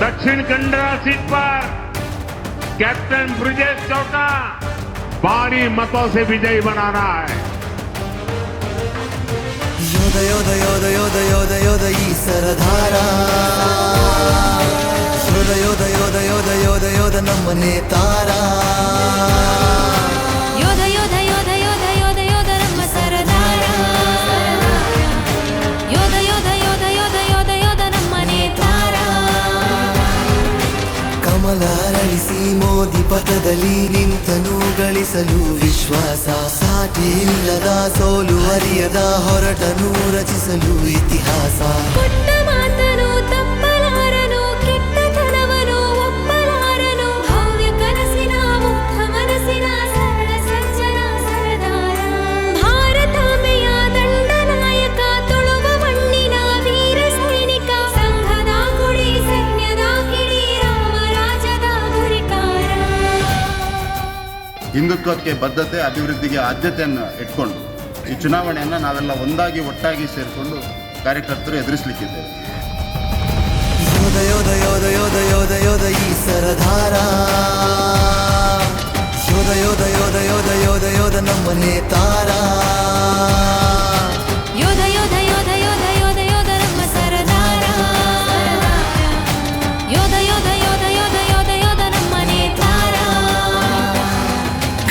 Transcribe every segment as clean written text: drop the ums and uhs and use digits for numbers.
दक्षिण कन्नड़ा सीट पर कैप्टन ब्रिजेश चौटा भारी मतों से विजयी बना रहा है। ಯೋಧ ಯೋಧ ಯೋಧ ಯೋಧ ಯೋಧ ಯೋಧ ಈ ಸರದಾರ ಯೋಧ ಯೋಧ ಯೋಧ ಯೋಧ ಯೋಧ ಯೋಧ ನಮ್ಮ ನೇತಾರ ಯೋಧ ಯೋಧ ಯೋಧ ಯೋಧ ಯೋಧ ಯೋಧ ನಮ್ಮ ಸರದಾರ ಯೋಧ ಯೋಧ ಯೋಧ ಯೋಧ ಯೋಧ ಯೋಧ ನಮ್ಮ ನೇತಾರ ಕಮಲ ಅರಳಿಸಿ ಮೋದಿ ಪಥದಲ್ಲಿ ನಿಂತನು ಗಳಿಸಲು ವಿಶ್ವಾಸ ಸಾಟಿ ಇಲ್ಲದ ಸೋಲು ಅರಿಯದ ಹೊರಟನು ರಚಿಸಲು ಇತಿಹಾಸ ಪುಟ್ಟ ಮಾತನು ತಪ್ಪಲಾರನು ಕೆಟ್ಟತನವನು ಒಪ್ಪಲಾರನು ಭವ್ಯ ಕನಸಿನ ಮುಗ್ಧ ಮನಸ್ಸಿನ ಸರಳ ಸಜ್ಜನ ಸರದಾರ ಭಾರತಾಂಬೆಯ ದಂಡನಾಯಕ ತುಳುವ ಮಣ್ಣಿನ ವೀರ ಸೈನಿಕ ಸಂಘದ ಗುಡಿ ಸೈನ್ಯದ ಕಿಡಿ ರಾಮರಾಜದ ಗುರಿಕಾರ ಹಿಂದುತ್ವಕ್ಕೆ ಬದ್ಧತೆ ಅಭಿವೃದ್ಧಿಗೆ ಆದ್ಯತೆಯನ್ನು ಇಟ್ಕೊಂಡು ಈ ಚುನಾವಣೆಯನ್ನು ನಾವೆಲ್ಲ ಒಂದಾಗಿ ಒಟ್ಟಾಗಿ ಸೇರಿಕೊಂಡು ಕಾರ್ಯಕರ್ತರು ಎದುರಿಸಲಿಕ್ಕಿದ್ದೇವೆ. ಯೋಧ ಯೋಧ ಯೋಧ ಯೋಧ ಯೋಧ ಯೋಧ ಈ ಸರದಾರ ಯೋಧ ಯೋಧ ಯೋಧ ಯೋಧ ಯೋಧ ಯೋಧ ನಮ್ಮ ನೇತಾರ ಯೋಧ ಯೋಧ ಯೋಧ ಯೋಧ ಯೋಧ ಯೋಧ ನಮ್ಮ ಸರದಾರ ಯೋಧ ಯೋಧ ಯೋಧ ಯೋಧ ಯೋಧ ಯೋಧ ನಮ್ಮ ನೇತಾರ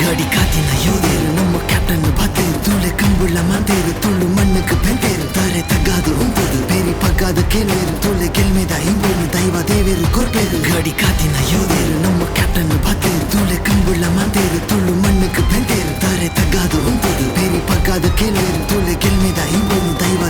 ಗಡಿ ಕಾತಿನ ಯೋಧೇರು ನಮ್ಮ ಕ್ಯಾಪ್ಟನ್ ಬತ್ತೇರು ತುಳೆ ಕಂಬುಳ್ಳ ಮಂದೇರು ತುಳು ಮಣ್ಣಕ್ಕೆ ಬೆಂತೇರು ತಾರೆ ತಗ್ಗಾದು ಉಂಟದು ಬೇರಿ ಪಗ್ಗಾದ ಕೇಳೇರು ತುಳೆ ಗೆಲ್ಮೆದ ಹಿಂದೇರು ದೈವ ದೇವೇರು ಕೊರ್ಪೇರು ಗಡಿ ಕಾತಿನ ಯೋಧೇರು ನಮ್ಮ ಕ್ಯಾಪ್ಟನ್ ಬತ್ತೇರು ತುಳೆ ಕಂಬುಳ್ಳ ಮಂದೇರು ತುಳು ಮಣ್ಣಕ್ಕೆ ಬೆಂತೇರು ತಾರೆ ತಗ್ಗಾದು ಉಂಟದು ಬೇರಿ ಪಗ್ಗಾದ ಕೇಳೇರು ತುಳೆ ಗೆಲ್ಮೆದ ಹಿಂದೇರು ದೈವ